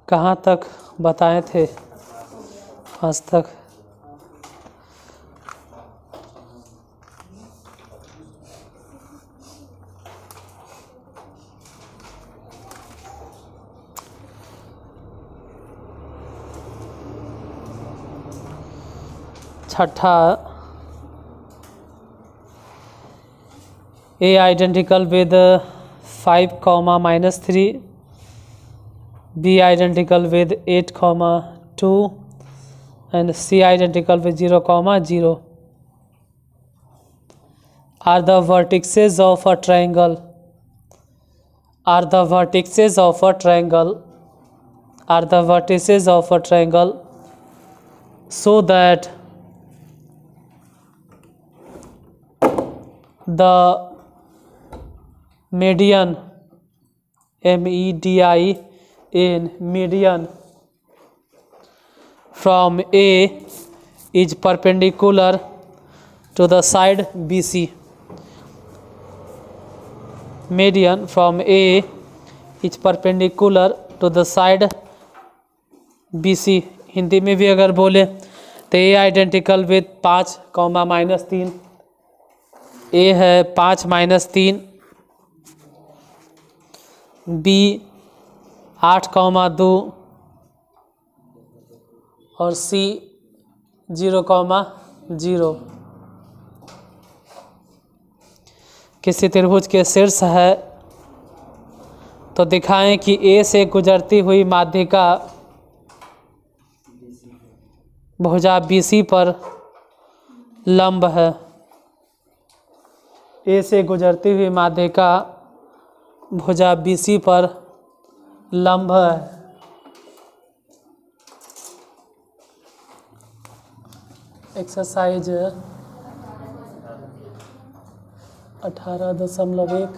कहाँ तक बताए थे? 5 तक। छठा, A identical with 5, -3, B identical with 8, 2, and C identical with 0, 0 are the vertices of a triangle. Are the vertices of a triangle. Are the vertices of a triangle so that the median, MEDIAN, median from A is perpendicular to the side BC. Median from A is perpendicular to the side BC. Hindi में भी अगर बोले तो A identical with 5, -3, A है 5 -3, B 8, 2 और C 0, 0। किसी त्रिभुज के शीर्ष है तो दिखाएं कि A से गुजरती हुई माध्यिका भुजा BC पर लंब है। A से गुजरती हुई माध्यिका भुजा BC पर लंब है। Exercise 18.1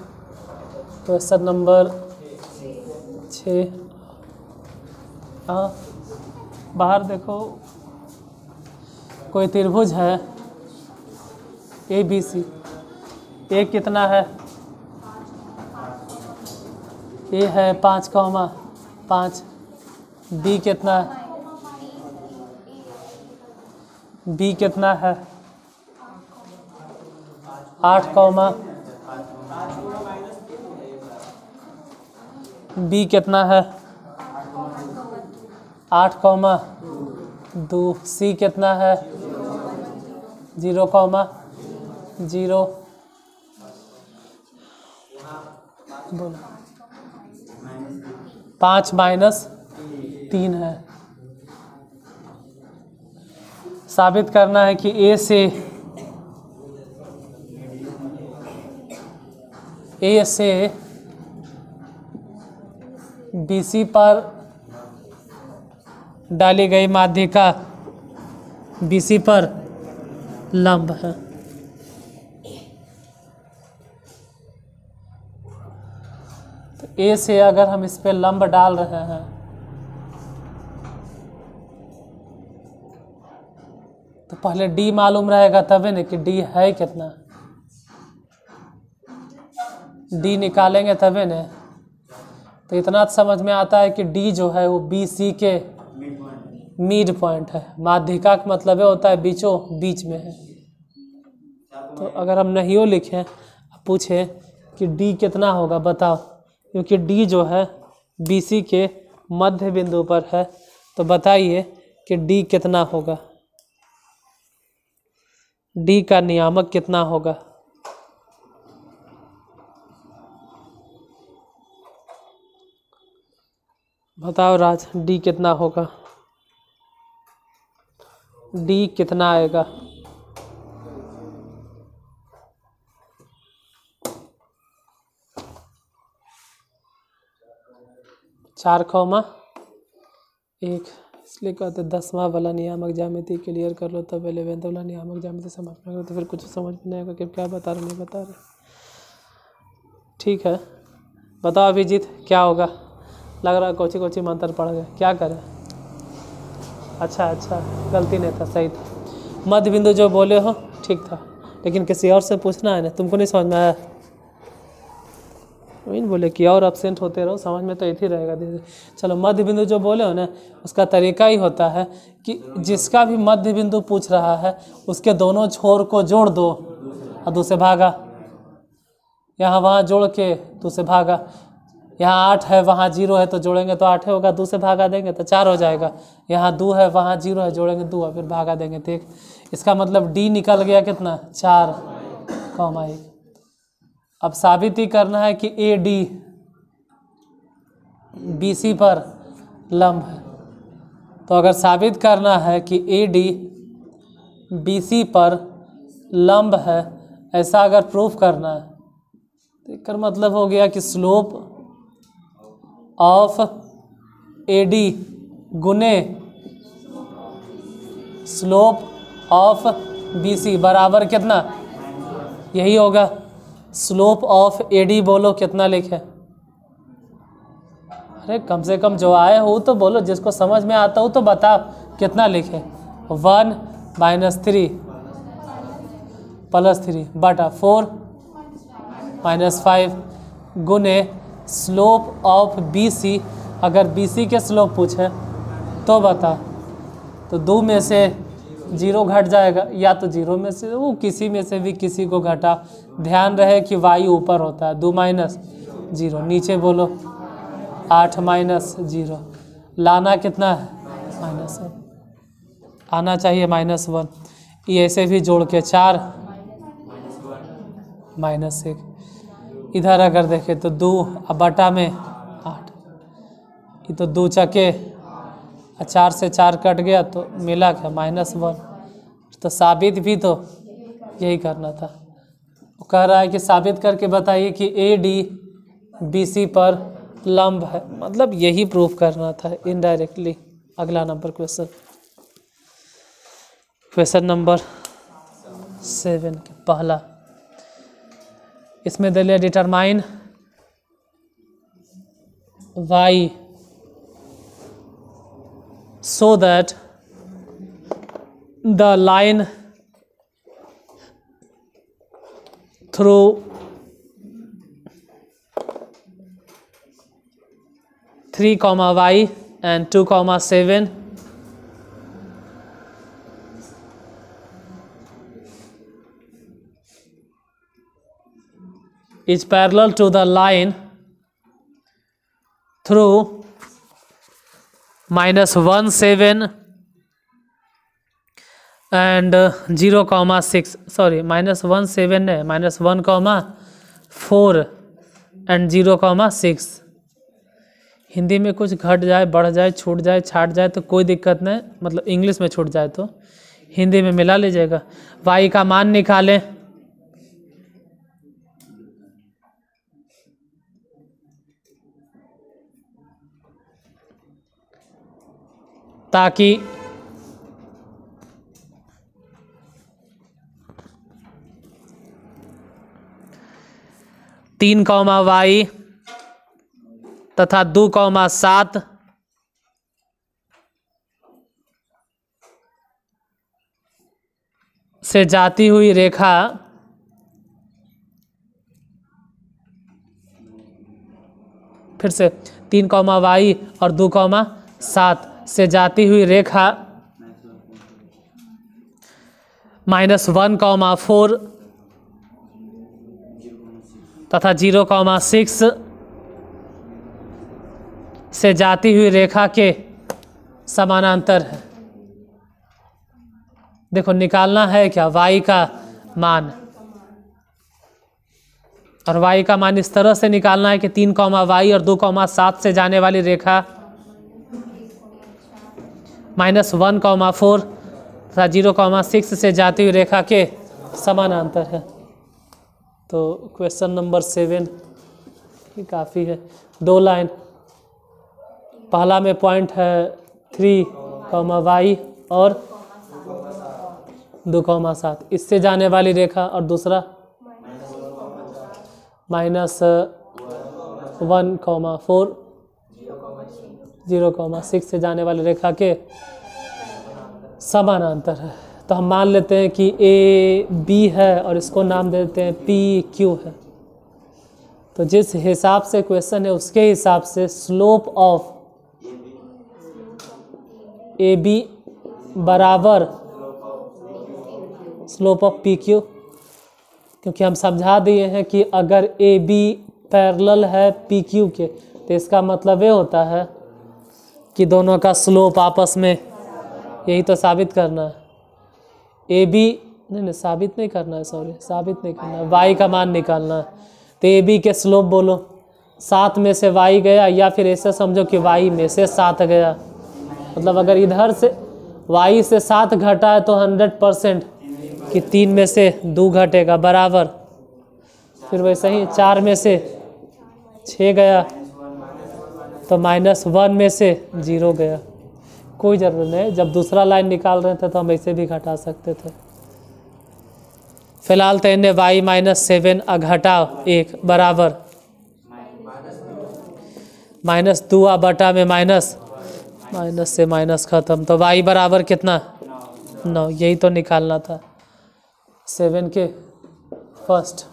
question number 6। हाँ, बाहर देखो, कोई त्रिभुज है ABC। A कितना है? A है 5, 5। B कितना है? B कितना है? 8, B कितना है? 8, 2। C कितना है? 0, 0। बोलो। 5 -3 है। साबित करना है कि A से BC पर डाली गई माध्यिका BC पर लंब है। तो A से अगर हम इस पे लंब डाल रहे हैं तो पहले D मालूम रहेगा तभी ना कि D है कितना। D निकालेंगे तभी ना। तो इतना समझ में आता है कि D जो है वो BC के मिड पॉइंट है। माध्यिका का मतलब होता है बीचों बीच में है। तो अगर हम नहीं लिखें, पूछे कि D कितना होगा बताओ, क्योंकि D जो है BC के मध्य बिंदु पर है, तो बताइए कि D कितना होगा। D का नियामक कितना होगा? बताओ राज, D कितना होगा? D कितना आएगा? चार 1। इसलिए कहते 10वां वाला नियामक ज्यामिति क्लियर कर लो, तब 11th वाला नियामक ज्यामिति समझ में आएगा। तो फिर कुछ समझ में नहीं आएगा कि क्या बता रहे नहीं बता रहे। ठीक है, बताओ अभिजीत क्या होगा? लग रहा है कोची मंत्र पढ़ गए। क्या करें? अच्छा, गलती नहीं था, सही था। मध्य बिंदु जो बोले हो ठीक था, लेकिन किसी और से पूछना है ना। तुमको नहीं समझ में आया? वही बोले कि और एब्सेंट होते रहो, समझ में तो इतना रहेगा धीरे। चलो मध्य बिंदु जो बोले हो ना, उसका तरीका ही होता है कि जिसका भी मध्य बिंदु पूछ रहा है उसके दोनों छोर को जोड़ दो और 2 से भागा, यहाँ वहाँ जोड़ के 2 से भागा, यहाँ 8 है वहाँ 0 है तो जोड़ेंगे तो 8 होगा, 2 से भागा देंगे तो 4 हो जाएगा, यहाँ 2 है वहाँ 0 है जोड़ेंगे 2 है, फिर भागा देंगे तो 1। इसका मतलब D निकल गया कितना 4,1। अब साबित ही करना है कि AD BC पर लंब है। तो अगर साबित करना है कि AD BC पर लंब है, ऐसा अगर प्रूफ करना है तो इसका मतलब हो गया कि स्लोप ऑफ AD गुने स्लोप ऑफ BC बराबर कितना, यही होगा। स्लोप ऑफ AD बोलो कितना लिखे, अरे कम से कम जो आए हो तो बोलो, जिसको समझ में आता हो तो बताओ कितना लिखे। 1 - 3 + 3 बटा 4 - 5 गुने स्लोप ऑफ BC। अगर BC के स्लोप पूछे तो बता, तो 2 में से 0 घट जाएगा, या तो 0 में से वो किसी में से भी किसी को घटा। ध्यान रहे कि y ऊपर होता है, 2 - 0 नीचे बोलो 8 - 0, लाना कितना है -1, आना चाहिए -1। ये ऐसे भी जोड़ के 4 -1। इधर अगर देखें तो 2 बटा में 8, ये तो 2 चके 4 से 4 कट गया तो मिला क्या -1। तो साबित भी तो यही करना था। वो कह रहा है कि साबित करके बताइए कि AD BC पर लंब है, मतलब यही प्रूफ करना था इनडायरेक्टली। अगला नंबर क्वेश्चन नंबर 7 पहला, इसमें दे लिया determine y so that the line through (3, y and 2, 7) is parallel to the line through -1, 7 and 0, 6, sorry -1, 7 है, -1, 4 and 0, 6। हिंदी में कुछ घट जाए, बढ़ जाए, छूट जाए, छाट जाए तो कोई दिक्कत नहीं, मतलब इंग्लिश में छूट जाए तो हिंदी में मिला लीजिएगा। y का मान निकालें, ताकि (3, y तथा 2, 7) से जाती हुई रेखा फिर से 3, y और 2, 7 से जाती हुई रेखा -1, 4 तथा 0, 6 से जाती हुई रेखा के समानांतर है। देखो निकालना है क्या, y का मान, और y का मान इस तरह से निकालना है कि 3, y और 2, 7 से जाने वाली रेखा -1, 4 तथा 0, 6 से जाती हुई रेखा के समानांतर है। तो क्वेश्चन नंबर 7 ये काफ़ी है, 2 लाइन। पहला में पॉइंट है 3, y और 2, 7, इससे जाने वाली रेखा, और दूसरा -1, 4 0, 6 से जाने वाली रेखा के समानांतर है। तो हम मान लेते हैं कि A B है और इसको नाम दे देते हैं P Q है। तो जिस हिसाब से क्वेश्चन है उसके हिसाब से स्लोप ऑफ ए बी बराबर स्लोप ऑफ पी क्यू, क्योंकि हम समझा दिए हैं कि अगर ए बी पैरेलल है पी क्यू के तो इसका मतलब ये होता है कि दोनों का स्लोप आपस में, यही तो साबित करना है। ए बी नहीं साबित नहीं करना है, सॉरी साबित नहीं करना है, वाई का मान निकालना है। तो ए बी के स्लोप बोलो 7 में से वाई गया, या फिर ऐसे समझो कि वाई में से 7 गया। मतलब अगर इधर से वाई से 7 घटा है तो 100% कि 3 में से 2 घटेगा बराबर। फिर वैसे ही 4 में से 6 गया तो -1 में से 0 गया। कोई ज़रूरत नहीं, जब दूसरा लाइन निकाल रहे थे तो हम ऐसे भी घटा सकते थे। फिलहाल तो इन्हें y -7 घटाओ 1 बराबर -2 बटा में माइनस से माइनस खत्म, तो y बराबर कितना 9। यही तो निकालना था 7 के फर्स्ट।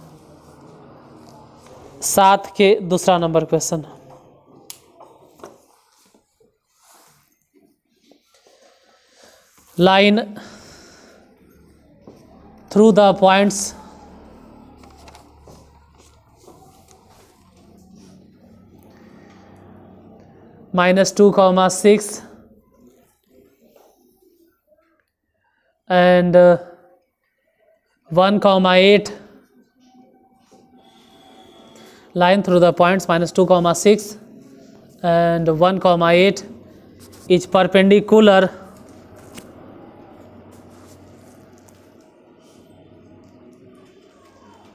7 के दूसरा number question. Line through the points -2, 6 and 1, 8. Line through the points -2, 6 and 1, 8 is perpendicular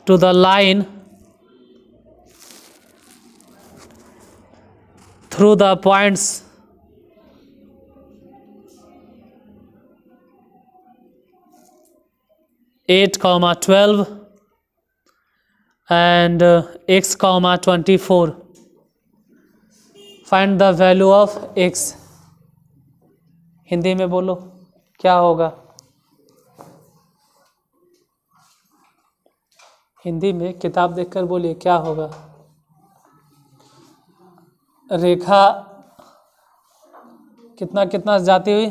to the line through the points (8, 12) and x, 24. Find the value of x. Hindi में बोलो क्या होगा? हिंदी में किताब देखकर बोलिए क्या होगा? रेखा कितना कितना जाती हुई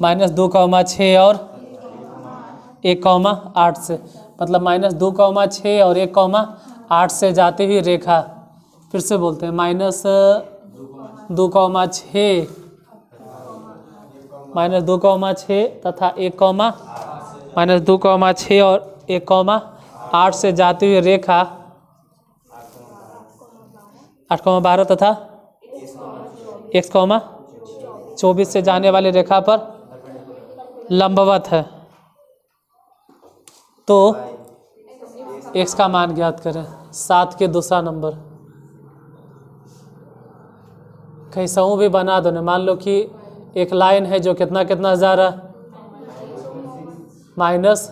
-2, 6 और 1, 8 से, मतलब -2, 6 और 1, 8 से जाती हुई रेखा। फिर से बोलते हैं -2, 6 -2, 6 तथा 1, -2, 6 और 1, 8 से जाती हुई रेखा 8, 12 तथा x, 24 से जाने वाली रेखा पर लंबवत है। तो x का मान ज्ञात करें। 7 के दूसरा नंबर। कैसा भी बना दो ना, मान लो कि एक लाइन है जो कितना कितना जा रहा -2,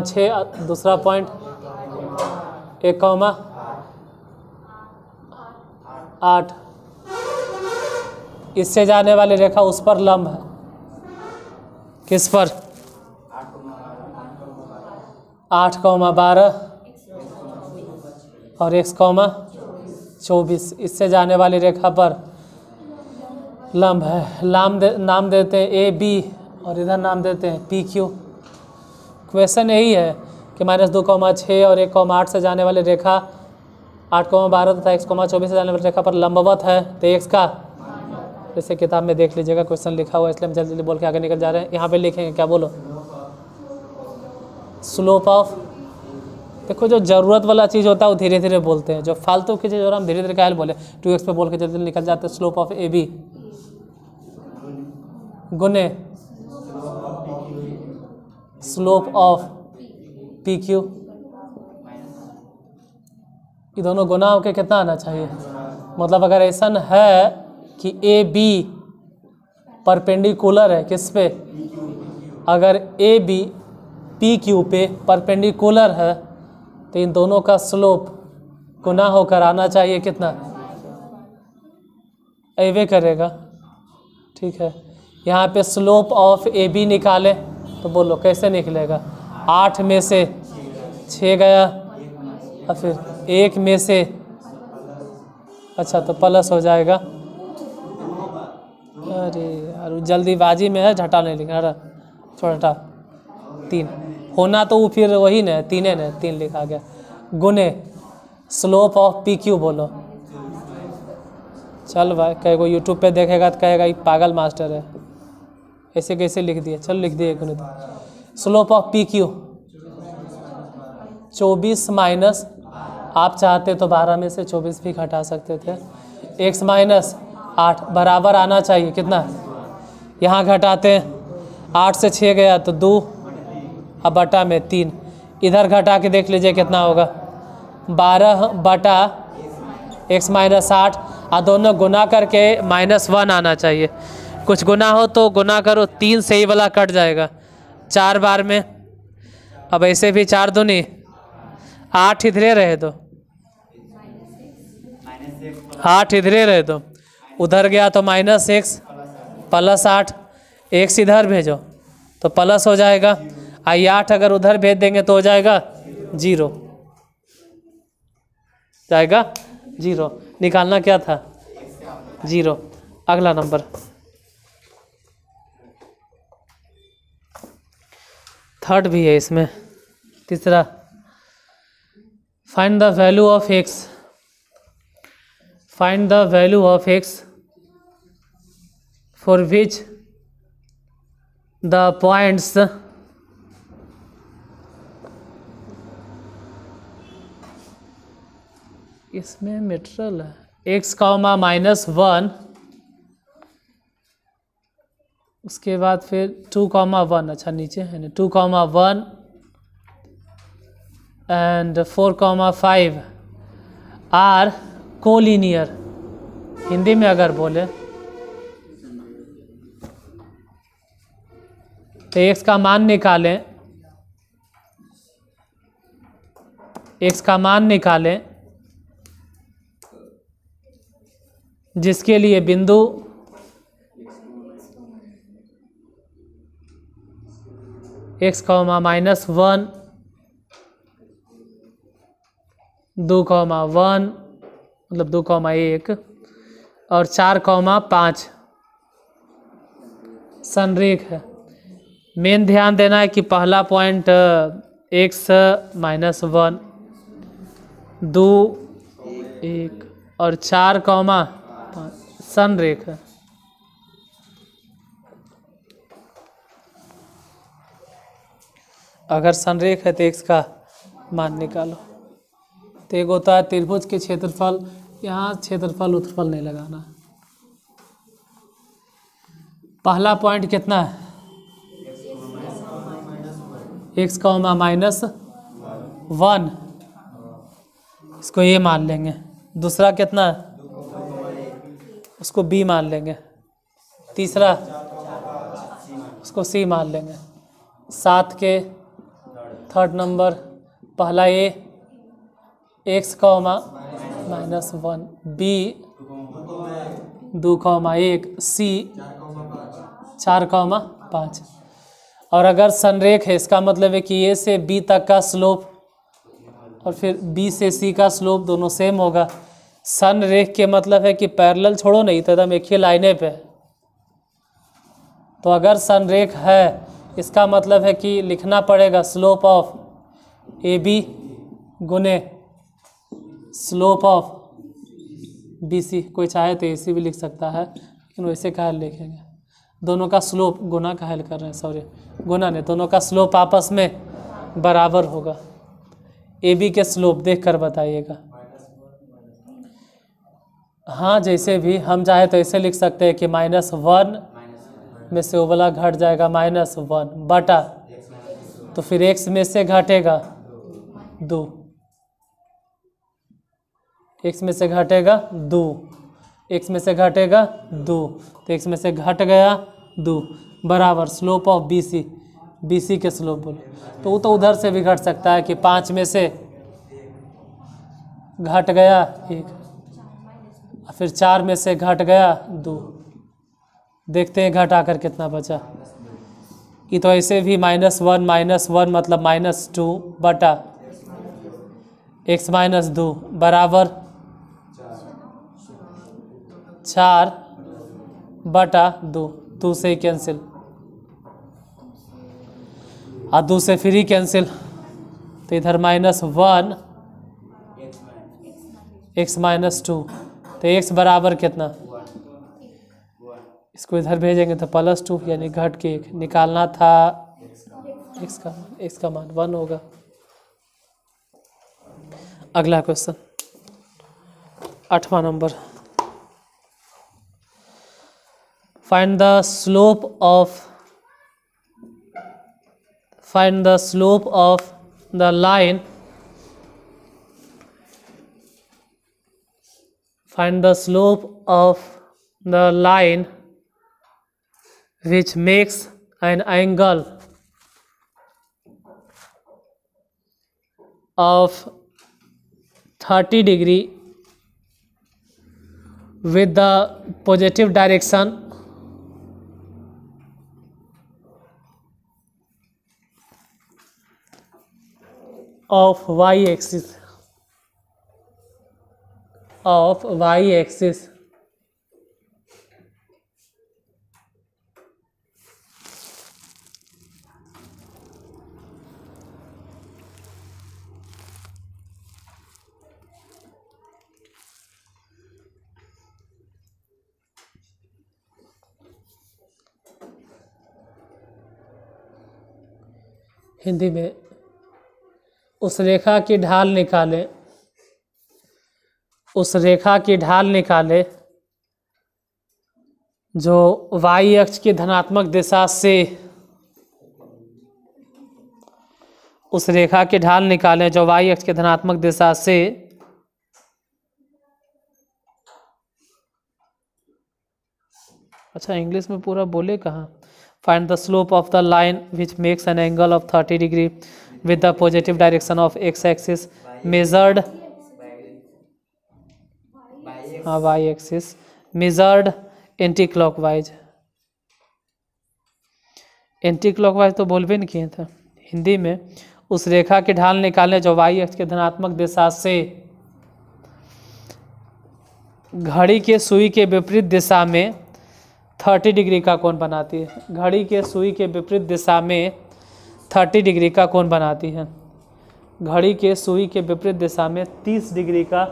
6 दूसरा पॉइंट 1, 8 इससे जाने वाली रेखा उस पर लंब है। किस पर? 8, 12 और x, 24 इससे जाने वाली रेखा पर लंब है। नाम देते हैं ए बी और इधर नाम देते हैं पी क्यू। क्वेश्चन यही है कि -2, 6 और 1, 8 से जाने वाली रेखा 8, 12 तथा x, 24 से जाने वाली रेखा पर लंबवत है। तो x का, जैसे किताब में देख लीजिएगा क्वेश्चन लिखा हुआ है, इसलिए हम जल्दी जल्दी बोल के आगे निकल जा रहे हैं। यहाँ पे लिखेंगे क्या? बोलो स्लोप ऑफ। देखो जो ज़रूरत वाला चीज़ होता है वो धीरे धीरे बोलते हैं, जो फालतू की चीज़ हो रहा हम धीरे धीरे क्या बोले 2x पे बोल के जल्दी निकल जाते हैं। स्लोप ऑफ ए बी गुने स्लोप ऑफ पी क्यू, ये दोनों गुना होकर कितना आना चाहिए? मतलब अगर ऐसा है कि ए बी परपेंडिकुलर है किस पे? अगर ए बी पी क्यू पे परपेंडिकुलर है तो इन दोनों का स्लोप गुना होकर आना चाहिए कितना? एवे करेगा। ठीक है, यहाँ पे स्लोप ऑफ ए बी निकाले तो बोलो कैसे निकलेगा? 8 में से 6 गया और फिर 1 में से, अच्छा तो प्लस हो जाएगा। अरे यार जल्दीबाजी में है, झटा नहीं लिखा, अरे छोटा 3 होना तो वो फिर वही न 3 है न, 3 लिखा गया। गुने स्लोप ऑफ पी क्यू बोलो। चल भाई कहीं को यूट्यूब पे देखेगा तो कहेगा ये पागल मास्टर है, ऐसे कैसे लिख दिए। चल लिख दिए गुने। तो slope of P Q 24 minus, आप चाहते तो 12 में से 24 भी घटा सकते थे, x माइनस 8 बराबर आना चाहिए कितना, यहाँ घटाते हैं 8 से 6 गया तो 2 अब बटा में 3, इधर घटा के देख लीजिए कितना होगा 12 बटा x माइनस 8, और दोनों गुना करके -1 आना चाहिए। कुछ गुना हो तो गुना करो, 3 से ही वाला कट जाएगा 4 बार में। अब ऐसे भी 4 दूनी 8 इधरे रहे दो, 8 इधरे रहे दो, उधर गया तो -x प्लस 8, x इधर भेजो तो प्लस हो जाएगा, आई 8 अगर उधर भेज देंगे तो हो जाएगा 0, जाएगा 0। निकालना क्या था 0। अगला नंबर थर्ड भी है इसमें, तीसरा find the value of x, find the value of x for which the points इसमें मीटरल है x कॉमा -1, उसके बाद फिर 2,1, अच्छा नीचे है ना 2,1 एंड 4,5 आर कोलिनियर। हिंदी में अगर बोले तो x का मान निकालें, x का मान निकालें जिसके लिए बिंदु x कॉमा -1, 2,1 मतलब 2,1 और 4,5 संरेख है। मेन ध्यान देना है कि पहला पॉइंट x -1, 2 1 और 4,5 संरेख है। अगर संरेख है तो x का मान निकालो। तो एक होता है त्रिभुज के क्षेत्रफल, यहाँ क्षेत्रफल उत्तरफल नहीं लगाना। पहला पॉइंट कितना है x कॉमा -1, इसको a मान लेंगे। दूसरा कितना है उसको b मान लेंगे। तीसरा उसको c मान लेंगे। 7 के थर्ड नंबर पहला a x comma -1, b 2,1, c 4,5। और अगर संरेख है इसका मतलब है कि a से b तक का स्लोप और फिर b से c का स्लोप दोनों सेम होगा। संरेख के मतलब है कि पैरेलल छोड़ो नहीं तो एकदम एक ही लाइने पे। तो अगर संरेख है इसका मतलब है कि लिखना पड़ेगा स्लोप ऑफ AB गुने स्लोप ऑफ BC। कोई चाहे तो AC भी लिख सकता है, लेकिन वैसे का लिखेंगे। दोनों का स्लोप गुना का हल कर रहे हैं, सॉरी गुना नहीं, दोनों का स्लोप आपस में बराबर होगा। AB के स्लोप देख कर बताइएगा। हाँ जैसे भी हम चाहे तो ऐसे लिख सकते हैं कि -1 में से वो वाला घट जाएगा -1 बटा, तो फिर x में से घटेगा 2, x में से घटेगा 2, x में से घटेगा 2, तो x में से घट गया 2 बराबर स्लोप ऑफ BC, BC के स्लोप बोलो। तो वो तो उधर से भी घट सकता है कि 5 में से घट गया 1, फिर 4 में से घट गया 2। देखते हैं घटा कर कितना बचा। ये तो ऐसे भी -1 मतलब -2 बटा x माइनस 2 बराबर 4/2, 2 से ही कैंसिल और 2 से फिर ही कैंसिल, तो इधर -1 x माइनस 2, तो x बराबर कितना, इसको इधर भेजेंगे तो +2 यानी घट के 1 निकालना था, x का मान 1 होगा। अगला क्वेश्चन 8वां number, find the slope of the line, find the slope of the line which makes an angle of 30 degree with the positive direction of y-axis Hindi में उस रेखा की ढाल निकालें, उस रेखा की ढाल निकाले जो y अक्ष की धनात्मक दिशा से, उस रेखा की ढाल निकालें जो y अक्ष की धनात्मक दिशा से अच्छा इंग्लिश में पूरा बोले कहाँ, find the slope of the line which makes an angle of 30 degree with the positive direction of x axis measured, हाँ y axis measured anti clockwise, anti clockwise तो बोलबे नहीं किए थे हिंदी में, उस रेखा की ढाल निकालें जो y अक्ष के धनात्मक दिशा से घड़ी के सुई के विपरीत दिशा में 30 डिग्री का कोण बनाती है, घड़ी के सुई के विपरीत दिशा में 30 डिग्री का कोण बनाती है, घड़ी के सुई के विपरीत दिशा में 30 डिग्री का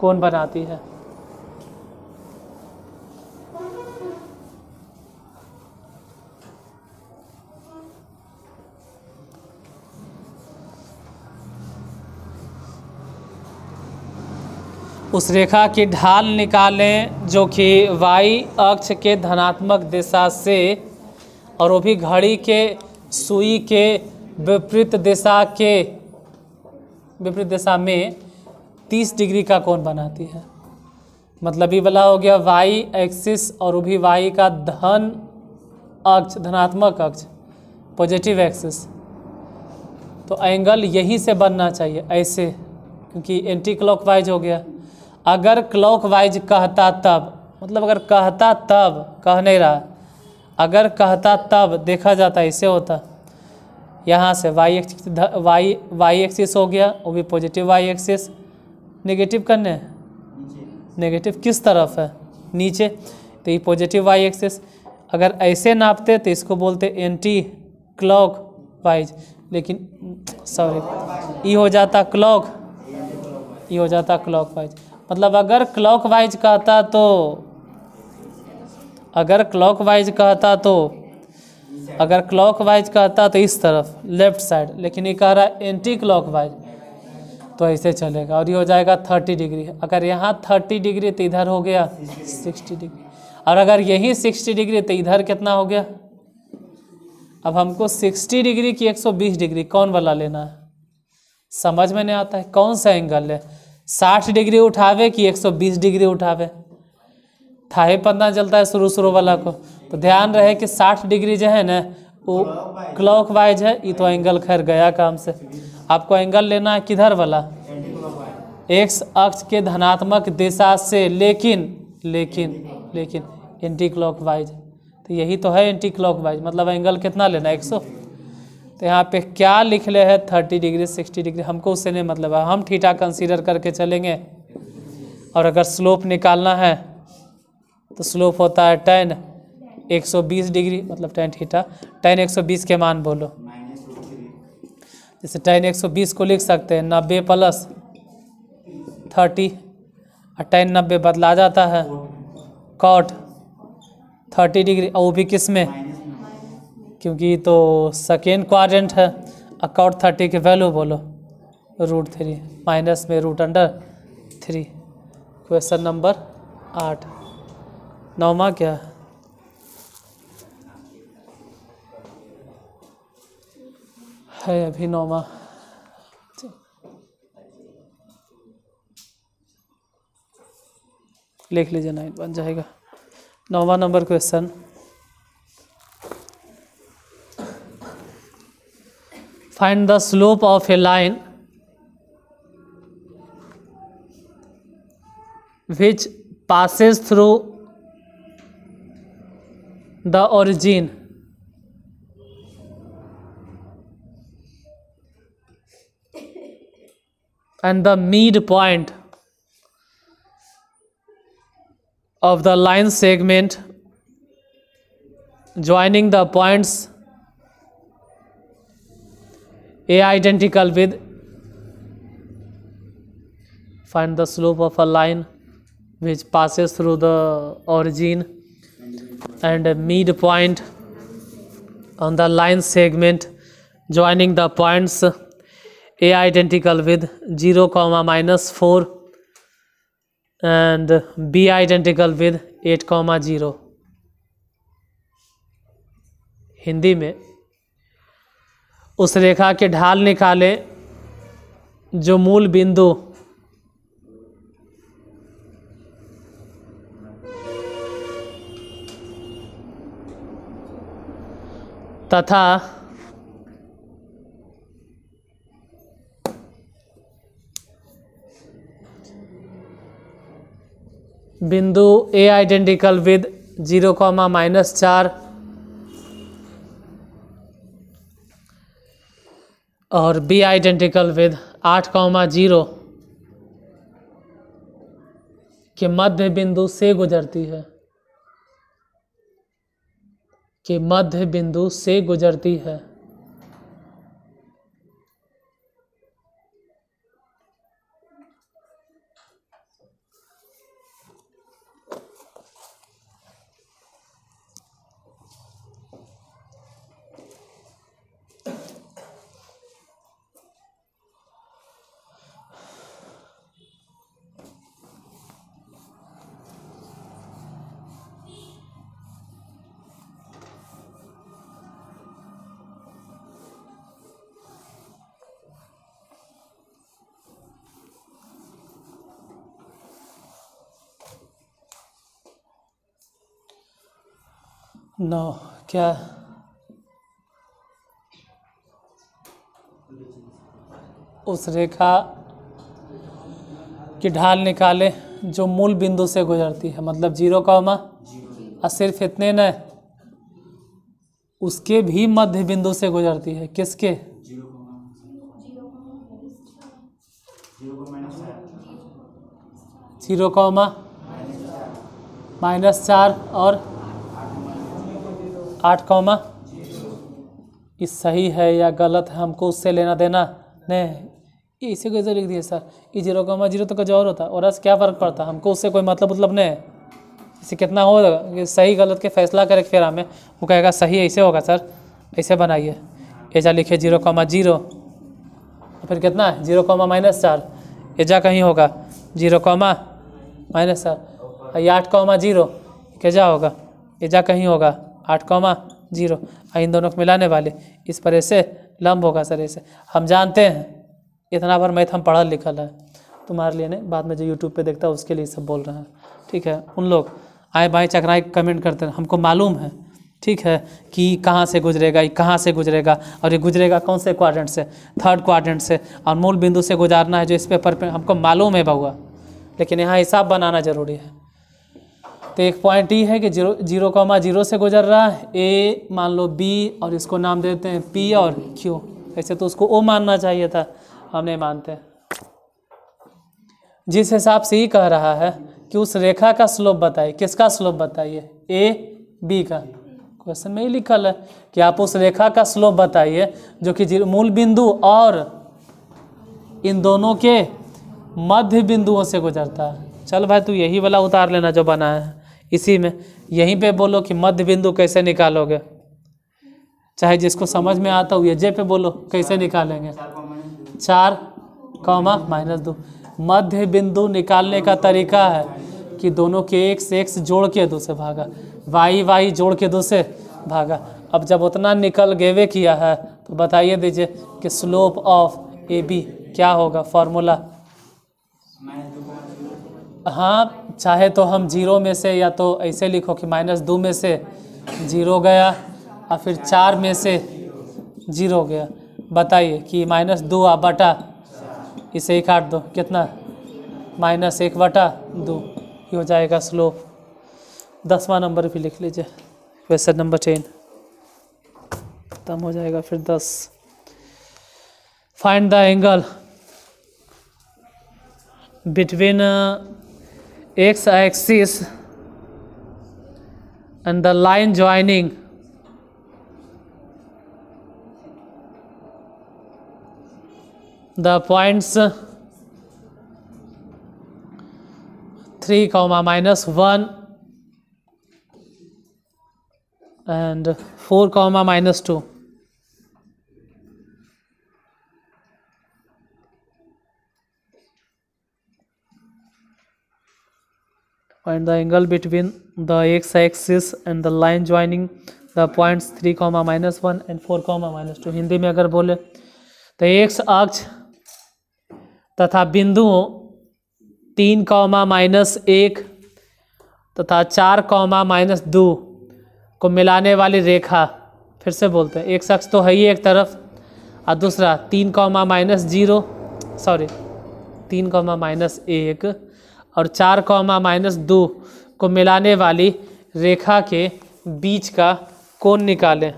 कोण बनाती है। उस रेखा की ढाल निकालें जो कि y अक्ष के धनात्मक दिशा से, और वो भी घड़ी के सुई के विपरीत दिशा में 30 डिग्री का कोण बनाती है। मतलब ये वाला हो गया y एक्सिस और वो भी y का धनात्मक अक्ष पॉजिटिव एक्सिस, तो एंगल यहीं से बनना चाहिए ऐसे, क्योंकि एंटी क्लॉकवाइज हो गया। अगर क्लॉकवाइज कहता तब, मतलब अगर कहता तब, कह नहीं रहा, अगर कहता तब देखा जाता ऐसे होता, यहाँ से y एक्सिस हो गया, वो भी पॉजिटिव y एक्सिस, नेगेटिव करने, नेगेटिव किस तरफ है, नीचे, तो ये पॉजिटिव y एक्सिस। अगर ऐसे नापते तो इसको बोलते एंटी क्लॉकवाइज, लेकिन सॉरी ये हो जाता क्लॉकवाइज। मतलब अगर क्लॉकवाइज कहता तो इस तरफ लेफ्ट साइड, लेकिन ये कह रहा है एंटी क्लॉकवाइज, तो ऐसे चलेगा और ये हो जाएगा 30 डिग्री। अगर यहाँ 30 डिग्री तो इधर हो गया 60 डिग्री, और अगर यही 60 डिग्री तो इधर कितना हो गया। अब हमको 60 डिग्री की 120 डिग्री कौन वाला लेना है, समझ में नहीं आता है कौन सा एंगल ले, 60 डिग्री उठावे कि 120 डिग्री उठावे, था ही पता चलता है शुरू वाला को। तो ध्यान रहे कि 60 डिग्री जो है ना वो क्लॉकवाइज है, ये तो एंगल खैर गया काम से। आपको एंगल लेना है किधर वाला, एक्स अक्ष के धनात्मक दिशा से, लेकिन एंटी क्लॉकवाइज, तो यही तो है एंटी क्लॉकवाइज। मतलब एंगल कितना लेना है 100, तो यहाँ पे क्या लिख ले है 30 डिग्री 60 डिग्री, हमको उससे नहीं मतलब है, हम थीटा कंसीडर करके चलेंगे। और अगर स्लोप निकालना है तो स्लोप होता है tan 120 डिग्री, मतलब tan थीटा, tan 120 के मान बोलो। जैसे tan 120 को लिख सकते हैं 90 प्लस 30, और tan 90 बदला जाता है cot 30 डिग्री, और वो भी किस में, क्योंकि तो सेकेंड क्वाड्रेंट है। और cot 30 की वैल्यू बोलो √3, माइनस में √3। Question number 8। 9वां क्या है अभी 9वां, लिख लीजिए 9 बन जाएगा। 9वां number question, find the slope of a line which passes through the origin and the midpoint of the line segment joining the points A identical with, find the slope of a line which passes through the origin and a midpoint on the line segment joining the points A identical with 0, -4 and B identical with 8, 0। Hindi में उस रेखा के ढाल निकाले जो मूल बिंदु तथा बिंदु A आइडेंटिकल विद 0, -4 और B आइडेंटिकल विद 8, 0 के मध्य बिंदु से गुजरती है, के मध्य बिंदु से गुजरती है। नो क्या उस रेखा की ढाल निकाले जो मूल बिंदु से गुजरती है, मतलब 0, और सिर्फ इतने न, उसके भी मध्य बिंदु से गुजरती है। किसके? 0, -4 और 8, ये सही है या गलत है हमको उससे लेना देना नहीं। इसी को लिख दिए सर, ये 0, 0 तो कुछ और होता और आज क्या फ़र्क पड़ता, हमको उससे कोई मतलब नहीं है। इसे कितना होगा ये सही गलत के फैसला करे फिर हमें वो कहेगा सही ऐसे होगा सर, ऐसे बनाइए। एजा लिखे 0, 0 फिर कितना है 0, -4, एजा कहीं होगा 0, -4, 8, 0 क्या होगा, एजा कहीं होगा 8, 0, इन दोनों को मिलाने वाले इस पर ऐसे लंब होगा सर, ऐसे हम जानते हैं। इतना बार मैथ हम पढ़ा लिखल है, तुम्हारे लिए नहीं, बाद में जो यूट्यूब पे देखता है उसके लिए सब बोल रहे हैं। ठीक है, उन लोग आए बाएँ चकराए कमेंट करते हैं, हमको मालूम है ठीक है कि कहाँ से गुजरेगा, ये कहाँ से गुजरेगा और ये गुजरेगा कौन से क्वाड्रेंट से, 3rd क्वाड्रेंट से, और मूल बिंदु से गुजारना है जो इस पेपर पे हमको मालूम है बहुआ, लेकिन यहाँ हिसाब बनाना ज़रूरी है। तो एक पॉइंट ई है कि 0,0 से गुजर रहा है, ए मान लो बी और इसको नाम देते हैं पी और क्यू। ऐसे तो उसको ओ मानना चाहिए था, हम नहीं मानते। जिस हिसाब से ही कह रहा है कि उस रेखा का स्लोप बताइए, किसका स्लोप बताइए, ए बी का। क्वेश्चन में ही लिखल है कि आप उस रेखा का स्लोप बताइए जो कि मूल बिंदु और इन दोनों के मध्य बिंदुओं से गुजरता है। चल भाई तू यही वाला उतार लेना जो बना है, इसी में यहीं पे बोलो कि मध्य बिंदु कैसे निकालोगे, चाहे जिसको समझ में आता हो ये जे पे बोलो कैसे निकालेंगे। 4,-2 मध्य बिंदु निकालने का तरीका है कि दोनों के x जोड़ के 2 से भागा, y जोड़ के 2 से भागा। अब जब उतना निकल गेवे किया है तो बताइए दीजिए कि स्लोप ऑफ ए बी क्या होगा, फॉर्मूला। हाँ, चाहे तो हम 0 में से, या तो ऐसे लिखो कि -2 में से 0 गया और फिर 4 में से 0 गया। बताइए कि -2 बटा इसे ही काट दो, कितना, -1/2 ये हो जाएगा स्लोप। 10वां नंबर भी लिख लीजिए, क्वेश्चन नंबर 10 खत्म हो जाएगा। फिर 10, find the angle between x axis and the line joining the points 3, -1 and 4, -2. Find the angle between the x-axis and the line joining the points 3, -1 and 4, -2। Hindi में अगर बोले तो x अक्ष तथा बिंदुओं 3, -1 तथा 4, -2 को मिलाने वाली रेखा। फिर से बोलते हैं, x अक्ष तो है ही एक तरफ और दूसरा 3, -0 सॉरी 3, -1 और 4, -2 को मिलाने वाली रेखा के बीच का कोण निकालें।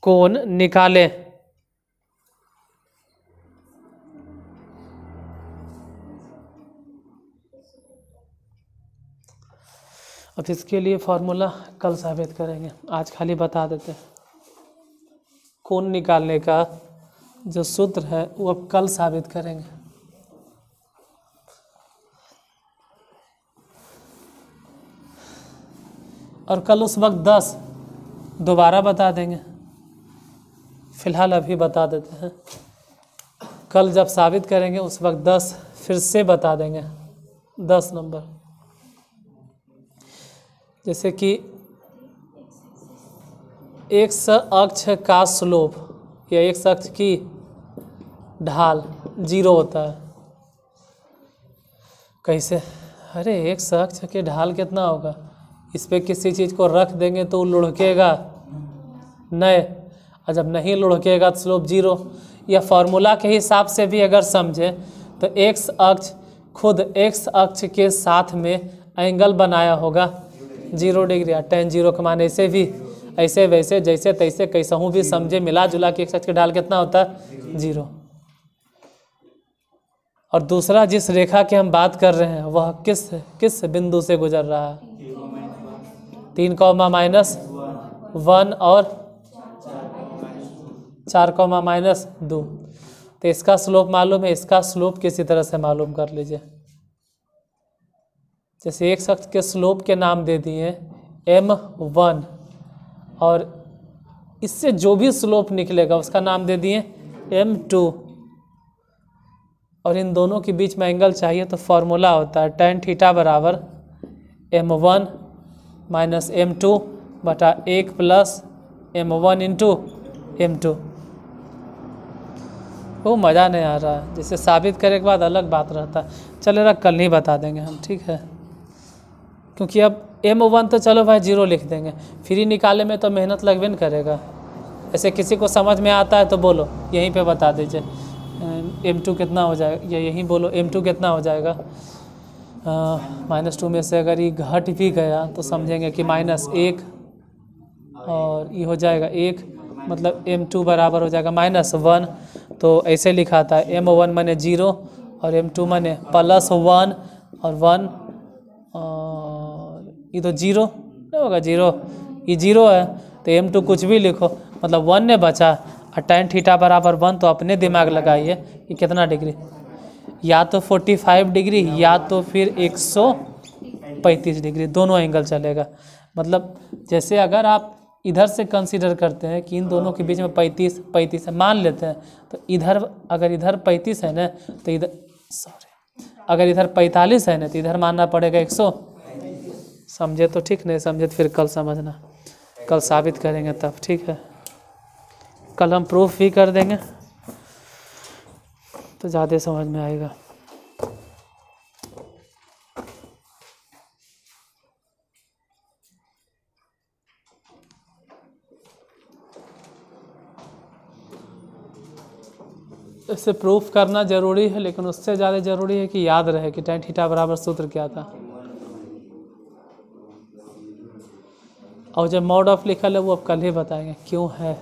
कोण निकालें। अब इसके लिए फॉर्मूला कल साबित करेंगे, आज खाली बता देते हैं। कोण निकालने का जो सूत्र है वो अब कल साबित करेंगे। और कल उस वक्त 10 दोबारा बता देंगे, फिलहाल अभी बता देते हैं। कल जब साबित करेंगे उस वक्त 10 फिर से बता देंगे, 10 नंबर। जैसे कि x अक्ष का स्लोप या x अक्ष की ढाल 0 होता है। कैसे? अरे x अक्ष की ढाल कितना होगा, इस पर किसी चीज़ को रख देंगे तो लुढ़केगा नहीं, और जब नहीं लुढ़केगा तो स्लोप 0। या फॉर्मूला के हिसाब से भी अगर समझे तो x अक्ष खुद x अक्ष के साथ में एंगल बनाया होगा 0 डिग्री। tan 0 का मान ऐसे भी ऐसे वैसे जैसे तैसे कैसा भी समझे, मिला जुला के x अक्ष की ढाल कितना होता है 0। और दूसरा जिस रेखा की हम बात कर रहे हैं वह किस बिंदु से गुजर रहा है, 3, -1 और 4, -2। तो इसका स्लोप मालूम है, इसका स्लोप किसी तरह से मालूम कर लीजिए। जैसे एक अक्ष के स्लोप के नाम दे दिए m1 और इससे जो भी स्लोप निकलेगा उसका नाम दे दिए m2, और इन दोनों के बीच में एंगल चाहिए तो फॉर्मूला होता है tan थीटा बराबर m1 - m2 बटा 1 + m1 × m2। वो मज़ा नहीं आ रहा है, जिसे साबित करने के बाद अलग बात रहता है। चलेगा कल नहीं बता देंगे हम, ठीक है, क्योंकि अब m1 तो चलो भाई 0 लिख देंगे, फ्री निकालने में तो मेहनत लगबे न करेगा। ऐसे किसी को समझ में आता है तो बोलो यहीं पे बता दीजिए m2 कितना हो जाएगा, या यहीं बोलो m2 कितना हो जाएगा। -2 में से अगर ये घट भी गया तो समझेंगे कि -1 और ये हो जाएगा 1, मतलब m2 बराबर हो जाएगा -1। तो ऐसे लिखा था m1 माने 0 और m2 माने +1 और 1, और ये तो 0 नहीं होगा, 0 ये 0 है तो m2 कुछ भी लिखो, मतलब 1 ने बचा। और tan थीटा बराबर 1, तो अपने दिमाग लगाइए कि कितना डिग्री, या तो 45 डिग्री या तो फिर 135 डिग्री, दोनों एंगल चलेगा। मतलब जैसे अगर आप इधर से कंसीडर करते हैं कि इन दोनों के बीच में 35 है, मान लेते हैं, तो इधर अगर इधर 35 है ना तो इधर अगर इधर 45 है ना तो इधर मानना पड़ेगा 100। समझे तो ठीक, नहीं समझे तो फिर कल समझना, कल साबित करेंगे तब, ठीक है। कल हम प्रूफ भी कर देंगे तो ज़्यादा समझ में आएगा। इससे प्रूफ करना ज़रूरी है, लेकिन उससे ज़्यादा ज़रूरी है कि याद रहे कि tan थीटा बराबर सूत्र क्या था। और जब मॉड ऑफ लिखा है वो अब कल ही बताएंगे क्यों है।